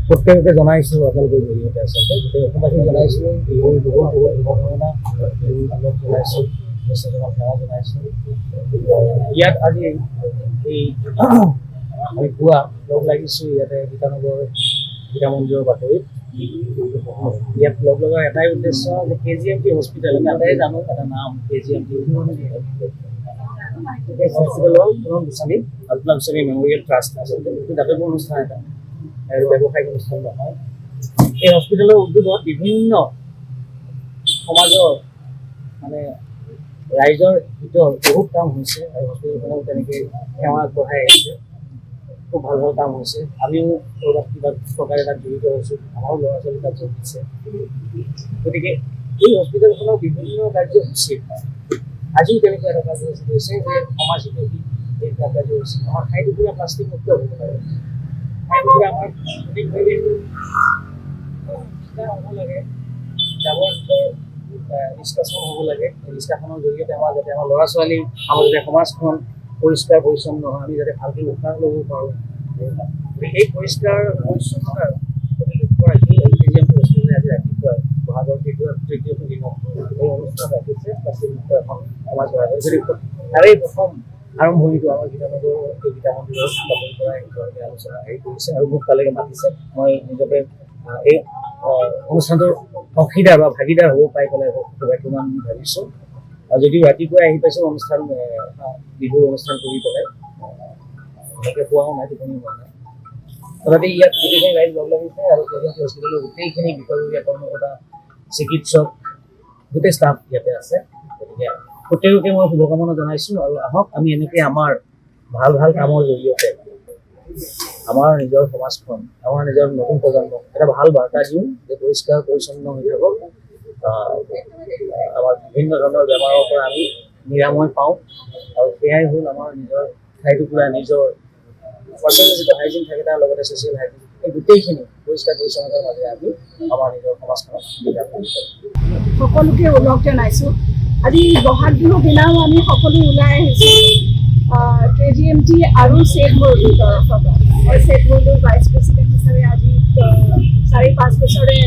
প্ৰত্যেককে জনাইছোঁ আপোনালোকৰ জৰিয়তে আচলতে গোটেই অসমবাসীক জনাইছোঁ বিহুৰ বহুত বহুত শুভকামনা বিহুত জনাইছোঁ সেৱা জনাইছোঁ ইয়াত আজি এই আমি পুৱা লগ লাগিছোঁ ইয়াতে গীতানগৰ গীতা মন্দিৰৰ বাতৰিত ইয়াত লগ লগাৰ এটাই উদ্দেশ্য যে KGMT হস্পিটেল আমি আটাই জানো এটা নাম KGMT হস্পিটেলৰ পুনৰ গোস্বামী আল্পনা গোস্বামী মেমৰিয়েল ট্ৰাষ্ট আচলতে দাতব্য অনুষ্ঠান এটা আৰু ব্যৱসায়িক অনুষ্ঠান নহয় এই হস্পিটেলৰ উদ্যোগত বিভিন্ন সমাজৰ মানে ৰাইজৰ ভিতৰত বহুত কাম হৈছে আৰু হস্পিটেলখনেও তেনেকৈ সেৱা আগবঢ়াই আহিছে খুব ভাল ভাল কাম হৈছে আমিও ক'ৰবাত কিবা প্ৰকাৰে তাত জড়িত হৈছোঁ আমাৰো ল'ৰা ছোৱালী তাত যোগ দিছে গতিকে এই হস্পিটেলখনৰ বিভিন্ন কাৰ্যসূচী আজিও তেনেকুৱা এটা কাৰ্যসূচী হৈছে যে সমাজ হিতৈষী এই কাৰ্যসূচী আমাৰ ঠাইটুকুৰা প্লাষ্টিক মুক্ত হ'ব লাগে ঠাইটুকুৰা আমাৰ গোটেই পৰিৱেশটো হ'ব লাগে জাবৰ জোঁথৰ নিষ্কাশন হ'ব লাগে এই নিষ্কাশনৰ জৰিয়তে আমাৰ যাতে আমাৰ ল'ৰা ছোৱালী আমাৰ যাতে সমাজখন পৰিষ্কাৰ পৰিচ্ছন্ন হয় আমি যাতে ভালকৈ উশাহ ল'ব পাৰোঁ এই পৰিষ্কাৰ পৰিচ্ছন্নতাৰ প্ৰতি লক্ষ্য ৰাখি KGMT হস্পিটেলে আজি ৰাতিপুৱাই বহাগৰ তৃতীয়টো দিনত এই অনুষ্ঠান ৰাখিছে প্লাষ্টিক মুক্ত এখন সমাজ গঢ়াৰ যদি তাৰেই প্ৰথম আৰম্ভণিটো আমাৰ গীতানগৰ গীতা মন্দিৰৰ বাতৰিৰ পৰা একেধৰণে আলোচনা কৰিছে আৰু মোক তালৈকে মাতিছে মই নিজকে এই অনুষ্ঠানটোৰ অংশীদাৰ বা ভাগিদাৰ হ'ব পাই পেলাই সৌভাগ্যৱান ভাবিছোঁ আৰু যদিও ৰাতিপুৱাই আহি পাইছোঁ অনুষ্ঠান বিহুৰ অনুষ্ঠান কৰি পেলাই ভালকৈ পোৱাও নাই টোপনি হোৱা নাই তথাপি ইয়াত গোটেইখিনি ৰাইজ লগ লাগিছে আৰু KGMT হস্পিটেলৰ গোটেইখিনি বিষয়ববীয়া কৰ্মকৰ্তা চিকিৎসক গোটেই ষ্টাফ ইয়াতে আছে গতিকে প্ৰত্যেককে মই শুভকামনা জনাইছোঁ আৰু আহক আমি এনেকৈ আমাৰ ভাল ভাল কামৰ জৰিয়তে আমাৰ নিজৰ সমাজখন আমাৰ নিজৰ নতুন প্ৰজন্মক এটা ভাল বাৰ্তা দিওঁ যে পৰিষ্কাৰ পৰিচ্ছন্ন হৈ থাকক আমাৰ বিভিন্ন ধৰণৰ বেমাৰৰ পৰা আমি নিৰাময় পাওঁ আৰু সেয়াই হ'ল আমাৰ নিজৰ ঠাইটুকুৰা নিজৰ পাৰ্চনেল যিটো হাইজিন থাকে তাৰ লগতে ছ'চিয়েল হাইজিন এই গোটেইখিনি পৰিষ্কাৰ পৰিচ্ছন্নতাৰ মাজেৰে আমি আমাৰ নিজৰ সমাজখনক সুবিধা কৰিব সকলোকে ওলগ জনাইছোঁ আজি বহাগ বিহুৰ দিনাও আমি সকলো ওলাই আহিছোঁ KGMT আৰু ছেভ মৰুৰ তৰফৰ পৰা মই ছেভ মৰুৰ ভাইচ প্ৰেচিডেণ্ট হিচাপে আজি 4-5 বছৰে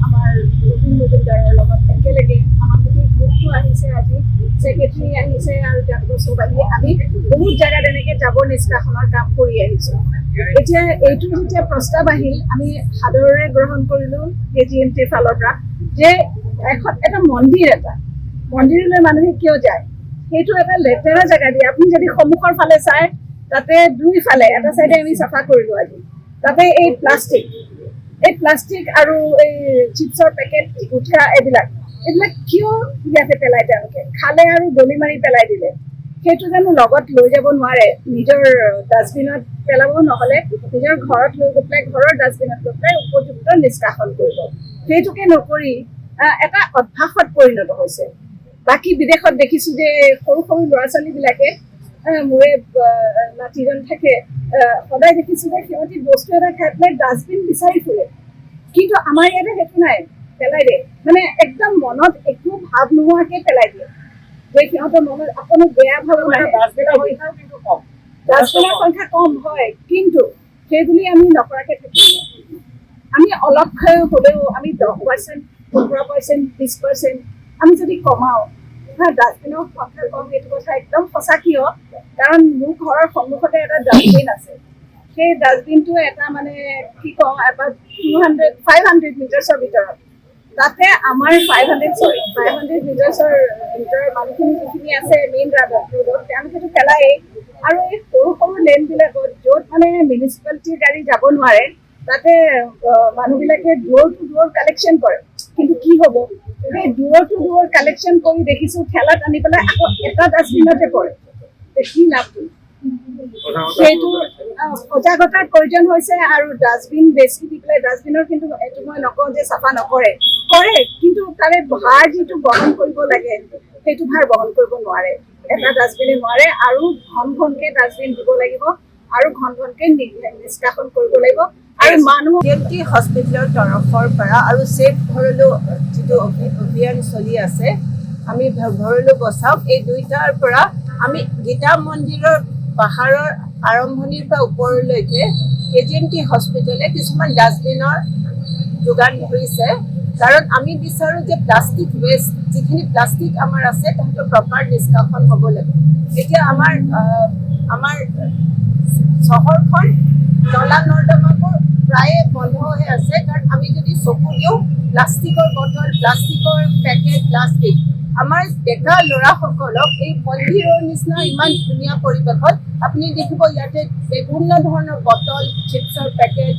আমাৰ নতুন মজুমদাৰৰ লগত একেলগে আমাৰ গোটেই গ্ৰুপটো আহিছে আজি ছেক্ৰেটাৰী আহিছে আৰু তেওঁলোকৰ চব আহি আমি বহুত জেগাত এনেকৈ জাবৰ নিষ্কাশনৰ কাম কৰি আহিছোঁ এতিয়া এইটো যেতিয়া প্ৰস্তাৱ আহিল আমি সাদৰেৰে গ্ৰহণ কৰিলোঁ KGMTৰ ফালৰ পৰা যে এটা মন্দিৰলৈ মানুহে কিয় যায় সেইটো এটা লেতেৰা জেগা দিয়ে আপুনি যদি সন্মুখৰ ফালে চায় তাতে দুইফালে এটা চাইডে আমি চাফা কৰিলোঁ আজি তাতে এই প্লাষ্টিক আৰু এই চিপছৰ পেকেট গুটখা এইবিলাক কিয় ইয়াতে পেলাই তেওঁলোকে খালে আৰু দলি মাৰি পেলাই দিলে সেইটো জানো লগত লৈ যাব নোৱাৰে নিজৰ ডাষ্টবিনত পেলাব নহ'লে নিজৰ ঘৰত লৈ গৈ পেলাই ঘৰৰ ডাষ্টবিনত গৈ পেলাই উপযুক্ত নিষ্কাশন কৰিব সেইটোকে নকৰি এটা অভ্যাসত পৰিণত হৈছে বাকী বিদেশত দেখিছোঁ যে সৰু সৰু ল'ৰা ছোৱালীবিলাকে মোৰে নাতিজন থাকে সদায় দেখিছোঁ যে সিহঁতি বস্তু এটা খাই পেলাই ডাষ্টবিন বিচাৰি ফুৰে কিন্তু আমাৰ ইয়াতে সেইটো নাই পেলাই দিয়ে মানে একদম মনত একো ভাৱ নোহোৱাকৈ পেলাই দিয়ে যে সিহঁতৰ মনত অকণো বেয়া ভাৱ নাহে ডাষ্টবিনৰ সংখ্যা কম হয় কিন্তু সেইবুলি আমি নকৰাকৈ থাকিব আমি অলপ হ'লেও আমি 10%, 15%, 20% আমি যদি কমাওঁ ডাষ্টবিনৰ সংখ্যা কম এইটো কথা একদম সঁচা কিয় কাৰণ মোৰ ঘৰৰ সন্মুখতে এটা ডাষ্টবিন আছে সেই ডাষ্টবিনটো এটা মানে কি কওঁ এবাৰ 500 মিটাৰ্ছৰ ভিতৰত তাতে আমাৰ 500 মিটাৰ্ছৰ ভিতৰৰ মানুহখিনি যিখিনি আছে মেইন ৰোডত তেওঁলোকেতো পেলায়েই আৰু এই সৰু সৰু লেনবিলাকত য'ত মানে মিউনিচিপালিটিৰ গাড়ী যাব নোৱাৰে তাতে মানুহবিলাকে ড'ৰ টু ড'ৰ কালেকশ্যন কৰে কিন্তু কি হ'ব সেই ড'ৰ টু ড'ৰ কালেকশ্যন কৰি দেখিছোঁ ঠেলাত আনি পেলাই আকৌ এটা ডাষ্টবিনতে পৰে কি লাভটো সেইটো সজাগতাৰ প্ৰয়োজন হৈছে আৰু ডাষ্টবিন বেছি দি পেলাই ডাষ্টবিনৰ কিন্তু এইটো মই নকওঁ যে চাফা নকৰে কৰে কিন্তু তাৰে ভাৰ যিটো বহন কৰিব লাগে সেইটো ভাৰ বহন কৰিব নোৱাৰে এটা ডাষ্টবিনে নোৱাৰে আৰু ঘনকৈ ডাষ্টবিন দিব লাগিব আৰু ঘনকৈ নিষ্কাশন কৰিব লাগিব আৰু মানুহ KGMT হস্পিটেলৰ তৰফৰ পৰা আৰু ছেভ ভৰলু যিটো অভিযান চলি আছে আমি ভৰলু বচাওক এই দুইটাৰ পৰা আমি গীতা মন্দিৰৰ পাহাৰৰ আৰম্ভণিৰ পৰা ওপৰলৈকে KGMT হস্পিটেলে কিছুমান ডাষ্টবিনৰ যোগান ধৰিছে কাৰণ আমি বিচাৰোঁ যে প্লাষ্টিক ৱেষ্ট যিখিনি প্লাষ্টিক আমাৰ আছে তাহাঁতৰ প্ৰপাৰ নিষ্কাশন হ'ব লাগে এতিয়া আমাৰ চহৰখন নলা নৰ্দমাবোৰ প্ৰায়ে বন্ধ হৈ আছে কাৰণ আমি যদি চকু দিওঁ প্লাষ্টিকৰ বটল প্লাষ্টিকৰ পেকেট প্লাষ্টিক আমাৰ ডেকা ল'ৰাসকলক এই মন্দিৰৰ নিচিনা ইমান ধুনীয়া পৰিৱেশত আপুনি দেখিব ইয়াতে বিভিন্ন ধৰণৰ বটল চিপছৰ পেকেট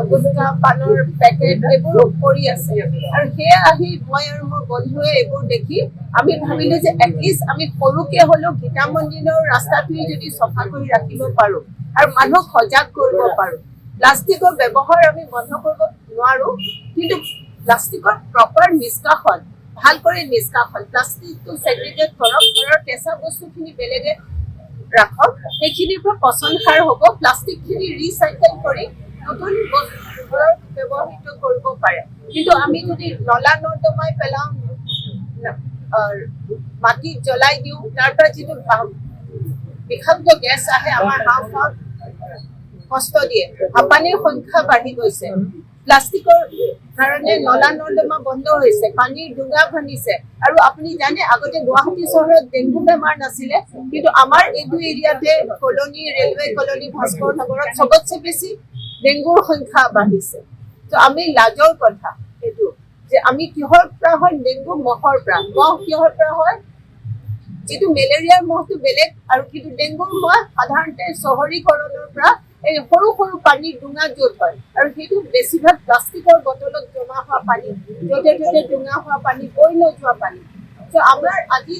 গুটখা পানৰ পেকেট এইবোৰ পৰি আছে আৰু সেয়া আহি মই আৰু মোৰ বন্ধুৱে এইবোৰ দেখি আমি ভাবিলোঁ যে এটলিষ্ট আমি সৰুকে হ'লেও গীতা মন্দিৰৰ ৰাস্তাটোৱে যদি চফা কৰি ৰাখিব পাৰোঁ আৰু মানুহক সজাগ কৰিব পাৰোঁ প্লাষ্টিকৰ ব্যৱহাৰ আমি বন্ধ কৰিব নোৱাৰোঁ কিন্তু প্লাষ্টিকৰ প্ৰপাৰ নিষ্কাশন ভাল কৰি নিষ্কাশন প্লাষ্টিকটো ছেগ্ৰিগেট কৰক ঘৰৰ কেঁচা বস্তুখিনি বেলেগে ৰাখক সেইখিনিৰ পৰা পচন সাৰ হ'ব প্লাষ্টিকখিনি ৰিচাইকেল কৰি নতুন ঘৰত ব্যৱহৃত কৰিব পাৰে কিন্তু আমি যদি নলা নৰ্দমাই পেলাওঁ মাটিত জ্বলাই দিওঁ তাৰ পৰা যিটো বিষাক্ত গেছ আহে আমাৰ হাওঁফাওঁত কষ্ট দিয়ে হাঁপানীৰ সংখ্যা বাঢ়ি গৈছে প্লাষ্টিকৰ কাৰণে নলা নৰ্দমা বন্ধ হৈছে পানীৰ ডুঙা ভাঙিছে আৰু আপুনি জানে আগতে গুৱাহাটী চহৰত ডেংগু বেমাৰ নাছিলে কিন্তু আমাৰ এইটো এৰিয়াতে কলনী ৰেলৱে কলনী ভাস্কৰ নগৰত চবতছে বেছি ডেংগুৰ সংখ্যা বাঢ়িছে তো আমি লাজৰ কথা এইটো যে আমি কিহৰ পৰা হয় ডেংগু মহৰ পৰা মহ কিহৰ পৰা হয় যিটো মেলেৰিয়াৰ মহটো বেলেগ আৰু কিন্তু ডেংগুৰ মহ সাধাৰণতে চহৰীকৰণৰ পৰা এই সৰু সৰু পানীৰ ডুঙা য'ত হয় আৰু সেইটো বেছিভাগ প্লাষ্টিকৰ বটলত জমা হোৱা পানী য'তে ত'তে ডুঙা হোৱা পানী বৈ নোযোৱা পানী তো আমাৰ আজি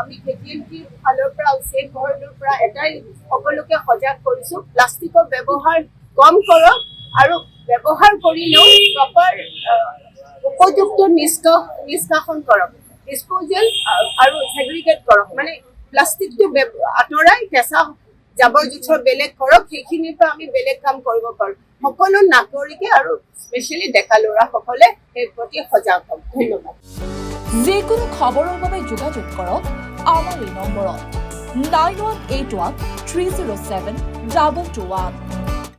আমি KGMTৰ ফালৰ পৰা চেভ ভৰলুৰ পৰা এটাই সকলোকে সজাগ কৰিছোঁ প্লাষ্টিকৰ ব্যৱহাৰ কম কৰক আৰু ব্যৱহাৰ কৰিলেও প্ৰপাৰ উপযুক্ত নিষ্কাশন কৰক ডিছপ'জেল আৰু ছেগ্ৰিগেট কৰক মানে প্লাষ্টিকটো আঁতৰাই কেঁচা জাবৰ জোঁথৰ বেলেগ কৰক সেইখিনিৰ পৰা আমি বেলেগ কাম কৰিব পাৰোঁ সকলো নাগৰিকে আৰু স্পেচিয়েলি ডেকা ল'ৰাসকলে সেই প্ৰতি সজাগ হওক ধন্যবাদ যিকোনো খবৰৰ বাবে যোগাযোগ কৰক আমাৰ এই নম্বৰত 9181 307 2221